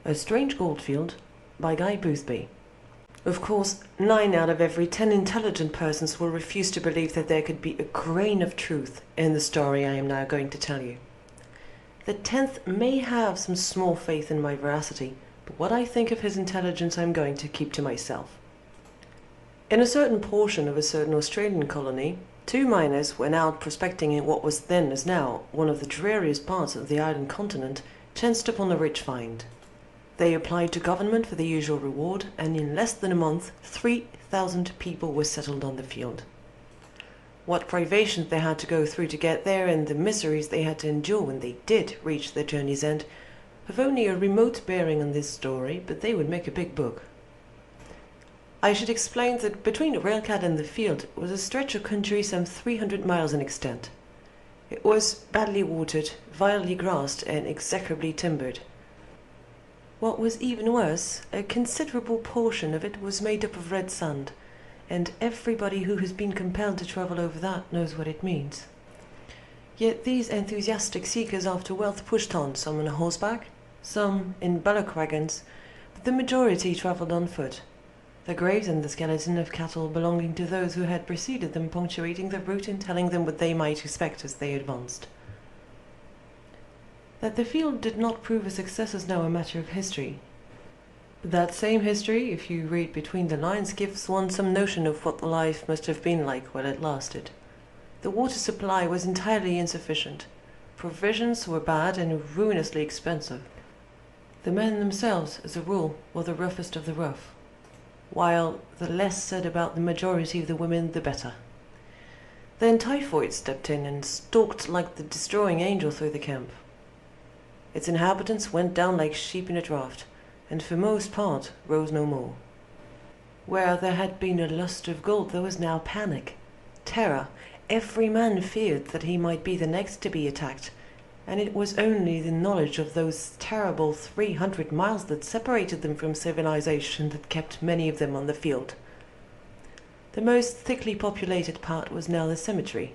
A Strange Goldfield by Guy Brüsbi. Of course, 9 out of every 10 intelligent persons will refuse to believe that there could be a grain of truth in the story I am now going to tell you. The 10th may have some small faith in my veracity, but what I think of his intelligence I am going to keep to myself. In a certain portion of a certain Australian colony, 2 miners went out prospecting in what was then as now one of the dreariest parts of the island continent, chanced upon a rich find. They applied to government for the usual reward, and in less than a month 3,000 people were settled on the field. What privations they had to go through to get there, and the miseries they had to endure when they did reach their journey's end, have only a remote bearing on this story, but they would make a big book. I should explain that between Railcat and the field was a stretch of country some 300 miles in extent. It was badly watered, vilely grassed, and execrably timbered. What was even worse, a considerable portion of it was made up of red sand, and everybody who has been compelled to travel over that knows what it means. Yet these enthusiastic seekers after wealth pushed on, some on horseback, some in bullock wagons, but the majority travelled on foot, the graves and the skeleton of cattle belonging to those who had preceded them punctuating the route and telling them what they might expect as they advanced. That the field did not prove a success is now a matter of history. But that same history, if you read between the lines, gives one some notion of what the life must have been like while it lasted. The water supply was entirely insufficient. Provisions were bad and ruinously expensive. The men themselves, as a rule, were the roughest of the rough, while the less said about the majority of the women, the better. Then typhoid stepped in and stalked like the destroying angel through the camp. Its inhabitants went down like sheep in a draught, and for most part rose no more. Where there had been a lust of gold, there was now panic, terror. Every man feared that he might be the next to be attacked, and it was only the knowledge of those terrible 300 miles that separated them from civilization that kept many of them on the field. The most thickly populated part was now the cemetery.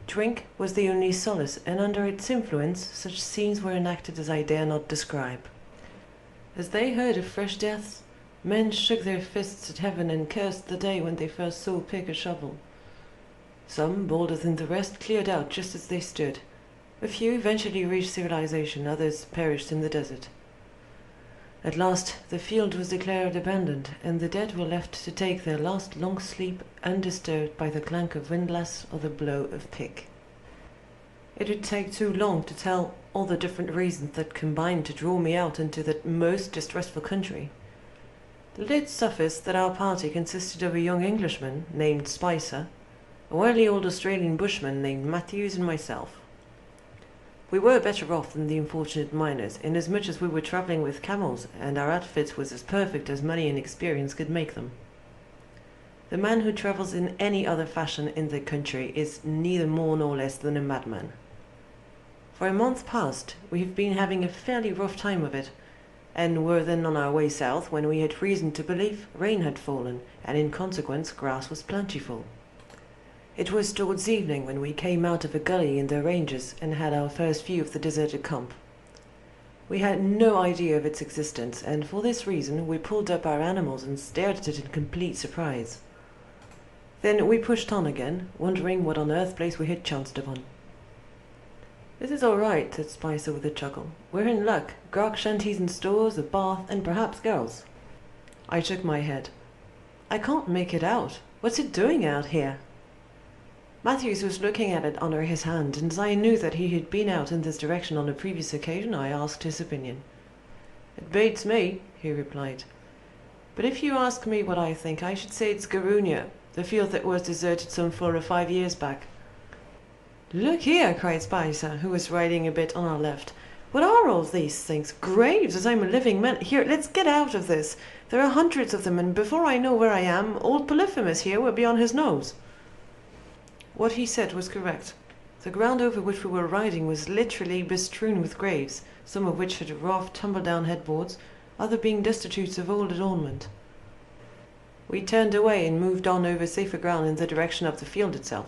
Drink was the only solace, and under its influence such scenes were enacted as I dare not describe. As they heard of fresh deaths, men shook their fists at heaven and cursed the day when they first saw pick or shovel. Some, bolder than the rest, cleared out just as they stood. A few eventually reached civilization, others perished in the desert. At last the field was declared abandoned, and the dead were left to take their last long sleep undisturbed by the clank of windlass or the blow of pick. It would take too long to tell all the different reasons that combined to draw me out into that most distressful country. Let it suffice that our party consisted of a young Englishman named Spicer, a wily old Australian bushman named Matthews, and myself. We were better off than the unfortunate miners, inasmuch as we were travelling with camels, and our outfit was as perfect as money and experience could make them. The man who travels in any other fashion in the country is neither more nor less than a madman. For a month past we have been having a fairly rough time of it, and were then on our way south when we had reason to believe rain had fallen, and in consequence grass was plentiful. It was towards evening when we came out of a gully in the ranges and had our first view of the deserted camp. We had no idea of its existence, and for this reason we pulled up our animals and stared at it in complete surprise. Then we pushed on again, wondering what on earth place we had chanced upon. "This is all right," said Spicer with a chuckle. "We're in luck. Grog shanties and stores, a bath, and perhaps girls." I shook my head. "I can't make it out. What's it doing out here?" Matthews was looking at it under his hand, and as I knew that he had been out in this direction on a previous occasion, I asked his opinion. "It beats me," he replied. "But if you ask me what I think, I should say it's Garunia, the field that was deserted some 4 or 5 years back." "Look here," cried Spicer, who was riding a bit on our left. "What are all these things? Graves, as I'm a living man. Here, let's get out of this. There are hundreds of them, and before I know where I am, old Polyphemus here will be on his nose." What he said was correct. The ground over which we were riding was literally bestrewn with graves, some of which had rough, tumble-down headboards, others being destitute of all adornment. We turned away and moved on over safer ground in the direction of the field itself.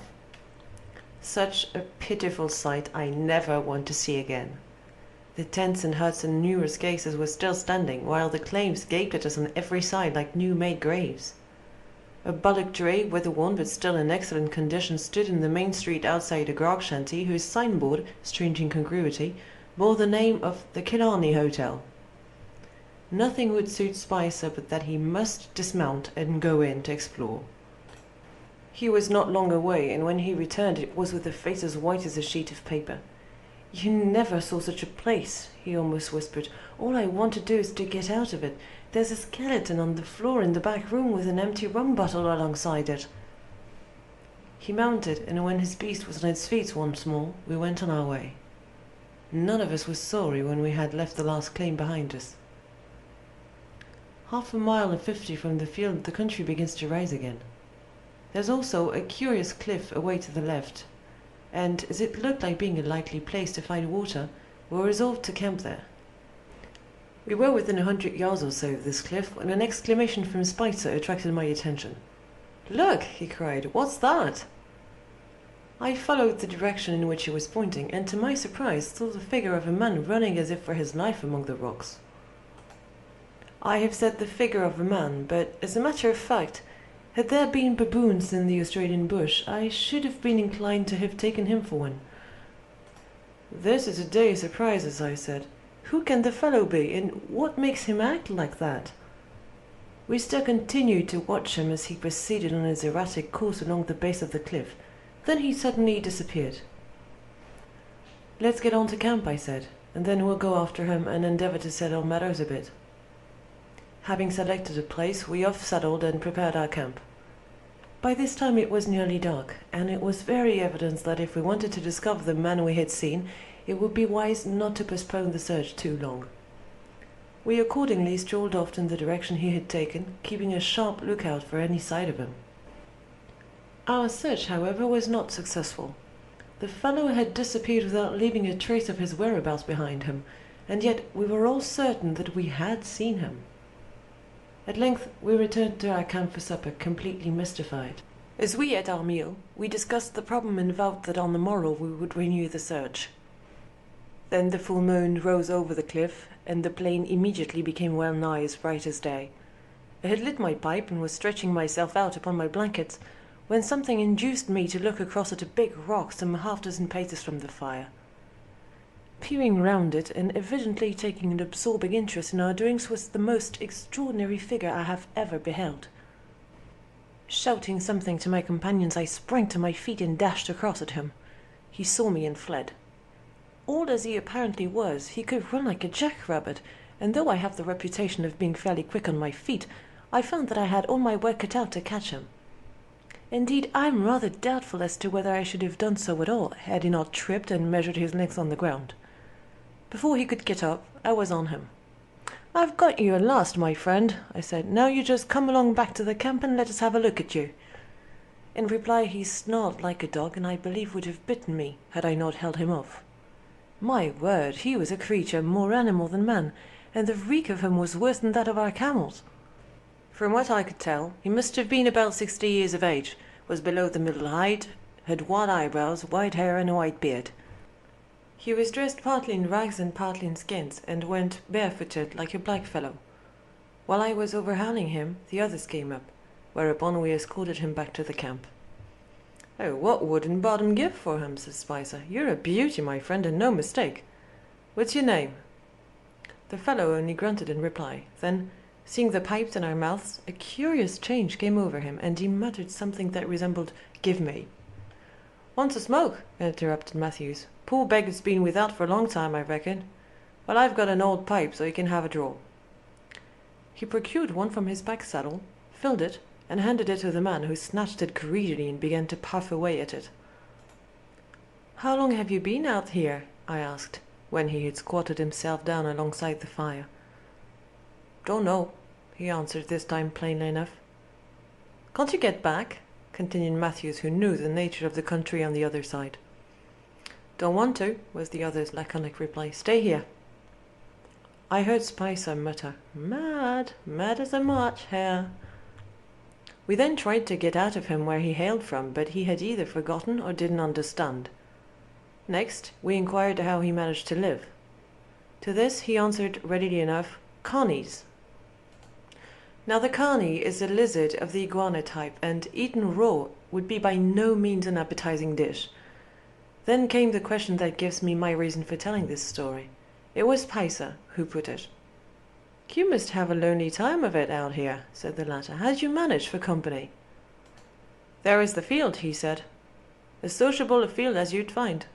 Such a pitiful sight I never want to see again. The tents and huts and numerous cases were still standing, while the claims gaped at us on every side like new-made graves. A bullock dray, weather-worn but still in excellent condition, stood in the main street outside a grog shanty, whose signboard, strange incongruity, bore the name of the Killarney Hotel. Nothing would suit Spicer but that he must dismount and go in to explore. He was not long away, and when he returned it was with a face as white as a sheet of paper. "You never saw such a place," he almost whispered. "All I want to do is to get out of it. There's a skeleton on the floor in the back room with an empty rum bottle alongside it." He mounted, and when his beast was on its feet once more, we went on our way. None of us was sorry when we had left the last claim behind us. 50 from the field the country begins to rise again. There's also a curious cliff away to the left, and as it looked like being a likely place to find water, we resolved to camp there. We were within 100 yards or so of this cliff when an exclamation from Spicer attracted my attention. "Look!" he cried. "What's that?" I followed the direction in which he was pointing, and to my surprise saw the figure of a man running as if for his life among the rocks. I have said the figure of a man, but as a matter of fact, had there been baboons in the Australian bush, I should have been inclined to have taken him for one. "This is a day of surprises," I said. "Who can the fellow be, and what makes him act like that?" We still continued to watch him as he proceeded on his erratic course along the base of the cliff. Then he suddenly disappeared. "Let's get on to camp," I said, "and then we'll go after him and endeavour to settle matters a bit." Having selected a place, we off-saddled and prepared our camp. By this time it was nearly dark, and it was very evident that if we wanted to discover the man we had seen, it would be wise not to postpone the search too long. We accordingly strolled off in the direction he had taken, keeping a sharp lookout for any sight of him. Our search, however, was not successful. The fellow had disappeared without leaving a trace of his whereabouts behind him, and yet we were all certain that we had seen him. At length we returned to our camp for supper, completely mystified. As we ate our meal, we discussed the problem and vowed that on the morrow we would renew the search. Then the full moon rose over the cliff, and the plain immediately became well nigh as bright as day. I had lit my pipe and was stretching myself out upon my blankets, when something induced me to look across at a big rock some half-dozen paces from the fire. Peering round it, and evidently taking an absorbing interest in our doings, was the most extraordinary figure I have ever beheld. Shouting something to my companions, I sprang to my feet and dashed across at him. He saw me and fled. Old as he apparently was, he could run like a jackrabbit, and though I have the reputation of being fairly quick on my feet, I found that I had all my work cut out to catch him. Indeed, I am rather doubtful as to whether I should have done so at all, had he not tripped and measured his length on the ground. Before he could get up, I was on him. "I've got you at last, my friend," I said. "Now you just come along back to the camp and let us have a look at you." In reply he snarled like a dog, and I believe would have bitten me, had I not held him off. My word, he was a creature more animal than man, and the reek of him was worse than that of our camels. From what I could tell, he must have been about 60 years of age, was below the middle height, had white eyebrows, white hair, and a white beard. He was dressed partly in rags and partly in skins, and went barefooted like a blackfellow. While I was overhauling him, the others came up, whereupon we escorted him back to the camp. "Oh, what wouldn't Bottom give for him?" said Spicer. "You're a beauty, my friend, and no mistake. What's your name?" The fellow only grunted in reply. Then, seeing the pipes in our mouths, a curious change came over him, and he muttered something that resembled "give me." "Want a smoke?" interrupted Matthews. "Poor beggar's been without for a long time, I reckon. Well, I've got an old pipe, so you can have a draw." He procured one from his pack saddle, filled it, and handed it to the man, who snatched it greedily and began to puff away at it. "How long have you been out here?" I asked, when he had squatted himself down alongside the fire. "Don't know," he answered, this time plainly enough. "Can't you get back?" continued Matthews, who knew the nature of the country on the other side. "Don't want to," was the other's laconic reply. "Stay here." I heard Spicer mutter, "Mad, mad as a March hare." We then tried to get out of him where he hailed from, but he had either forgotten or didn't understand. Next, we inquired how he managed to live. To this he answered readily enough, "Carnies." Now the carny is a lizard of the iguana type, and eaten raw would be by no means an appetizing dish. Then came the question that gives me my reason for telling this story. It was Spicer who put it. "You must have a lonely time of it out here," said the latter. "How do you manage for company?" "There is the field," he said. "As sociable a field as you'd find."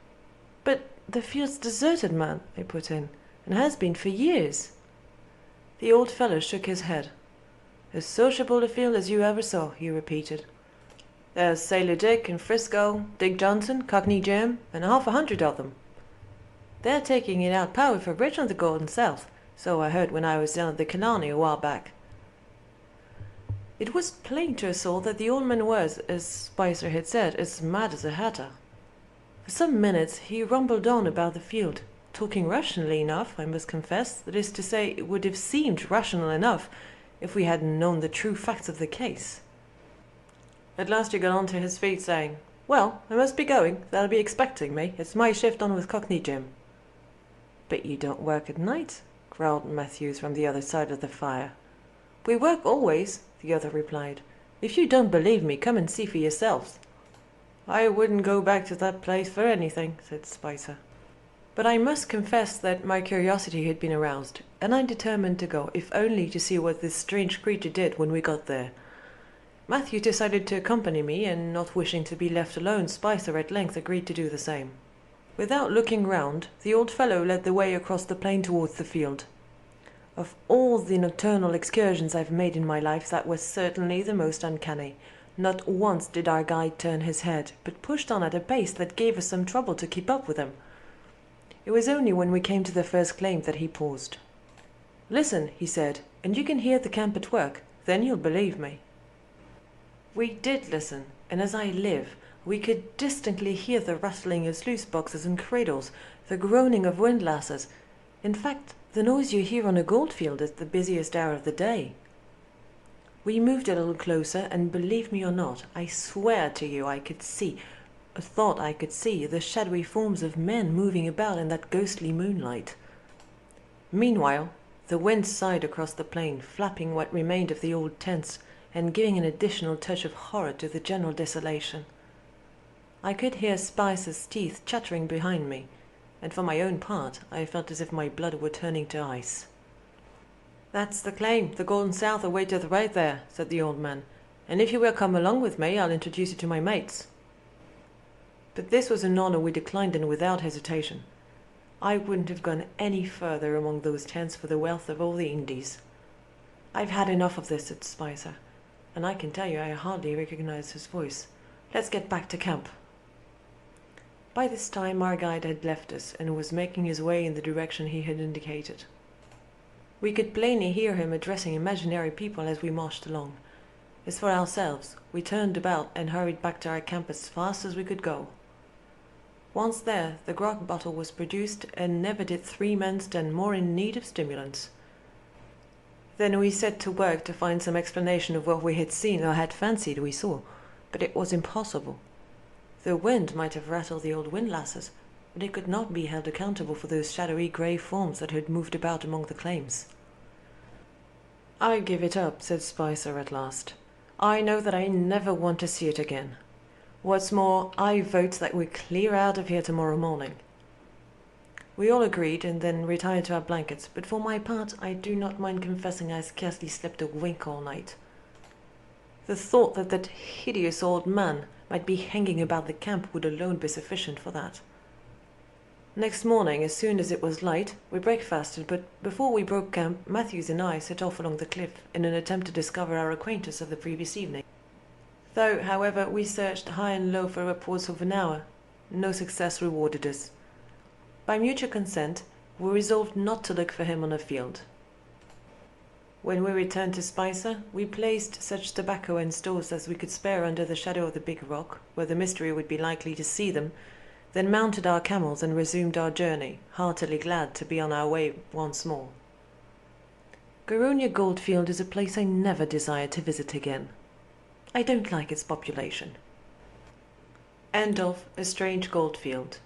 "But the field's deserted, man," I put in, "and has been for years." The old fellow shook his head. "As sociable a field as you ever saw," he repeated. "There's Sailor Dick and Frisco, Dick Johnson, Cockney Jim, and 100 of them. They're taking it out powerful rich on the Golden South, so I heard when I was down at the Killarney a while back." It was plain to us all that the old man was, as Spicer had said, as mad as a hatter. For some minutes he rumbled on about the field, talking rationally enough, I must confess. That is to say, it would have seemed rational enough if we hadn't known the true facts of the case. At last he got on to his feet, saying, "Well, I must be going. They'll be expecting me. It's my shift on with Cockney Jim." "But you don't work at night," growled Matthews from the other side of the fire. "We work always," the other replied. "If you don't believe me, come and see for yourselves." "I wouldn't go back to that place for anything," said Spicer. But I must confess that my curiosity had been aroused, and I determined to go, if only to see what this strange creature did when we got there. Matthew decided to accompany me, and not wishing to be left alone, Spicer at length agreed to do the same. Without looking round, the old fellow led the way across the plain towards the field. Of all the nocturnal excursions I've made in my life, that was certainly the most uncanny. Not once did our guide turn his head, but pushed on at a pace that gave us some trouble to keep up with him. It was only when we came to the first claim that he paused. "Listen," he said, "and you can hear the camp at work. Then you'll believe me." We did listen, and as I live, we could distinctly hear the rattling of sluice boxes and cradles, the groaning of windlasses. In fact, the noise you hear on a goldfield at the busiest hour of the day. We moved a little closer, and believe me or not, I swear to you I could see the shadowy forms of men moving about in that ghostly moonlight. Meanwhile, the wind sighed across the plain, flapping what remained of the old tents, and giving an additional touch of horror to the general desolation. I could hear Spicer's teeth chattering behind me, and for my own part, I felt as if my blood were turning to ice. "That's the claim, the Golden South away to the right there," said the old man, "and if you will come along with me, I'll introduce you to my mates." But this was an honor we declined, and without hesitation. I wouldn't have gone any further among those tents for the wealth of all the Indies. "I've had enough of this," said Spicer, and I can tell you I hardly recognized his voice. "Let's get back to camp." By this time our guide had left us, and was making his way in the direction he had indicated. We could plainly hear him addressing imaginary people as we marched along. As for ourselves, we turned about and hurried back to our camp as fast as we could go. Once there, the grog bottle was produced, and never did 3 men stand more in need of stimulants. Then we set to work to find some explanation of what we had seen or had fancied we saw, but it was impossible. The wind might have rattled the old windlasses, but it could not be held accountable for those shadowy grey forms that had moved about among the claims. "I give it up," said Spicer at last. "I know that I never want to see it again. What's more, I vote that we clear out of here tomorrow morning." We all agreed, and then retired to our blankets, but for my part I do not mind confessing I scarcely slept a wink all night. The thought that that hideous old man might be hanging about the camp would alone be sufficient for that. Next morning, as soon as it was light, we breakfasted, but before we broke camp, Matthews and I set off along the cliff in an attempt to discover our acquaintance of the previous evening. Though, however, we searched high and low for upwards of an hour, no success rewarded us. By mutual consent, we resolved not to look for him on a field. When we returned to Spicer, we placed such tobacco and stores as we could spare under the shadow of the big rock, where the mystery would be likely to see them, then mounted our camels and resumed our journey, heartily glad to be on our way once more. Goronia Goldfield is a place I never desire to visit again. I don't like its population. End of A Strange Goldfield.